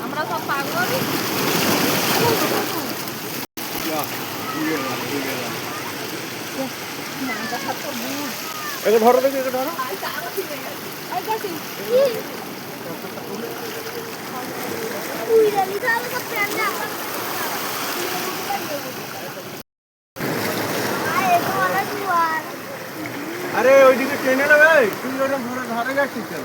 আমরা সব পাগল। ধরো দেখি, ধরো। আরে ওইদিকে ট্রেনে নেবে, তুই ওরকম ধরে যাচ্ছিস কেন?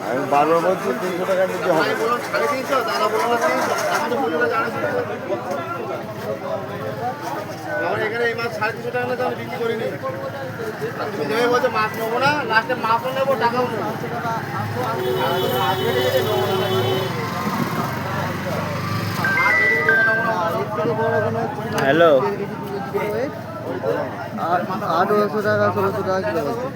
আমি বারবার বলছি 300 টাকা দিতে হবে। আমার এখানে এই মাছ 350 টাকা নিলে আমি বিক্রি করিনি। তুমি যেভাবে বলছো মাছ নেবো না, লাস্টে মাছও নেবো, টাকাও নেবো। হ্যালো, 800 টাকা 1600 টাকা কিলো বলছে।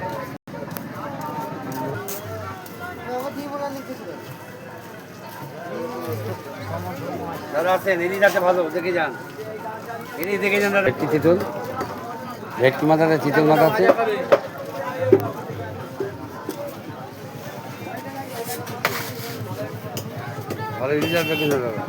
দাদা আছেন, ইনি যাতে ভালো দেখে যান, ইনি দেখে যান দাদা। একটি চিতল, ভেটকি মাথা আছে, চিতল মাথা আছে। ভালো ইনি যাতে দেখে যান দাদা।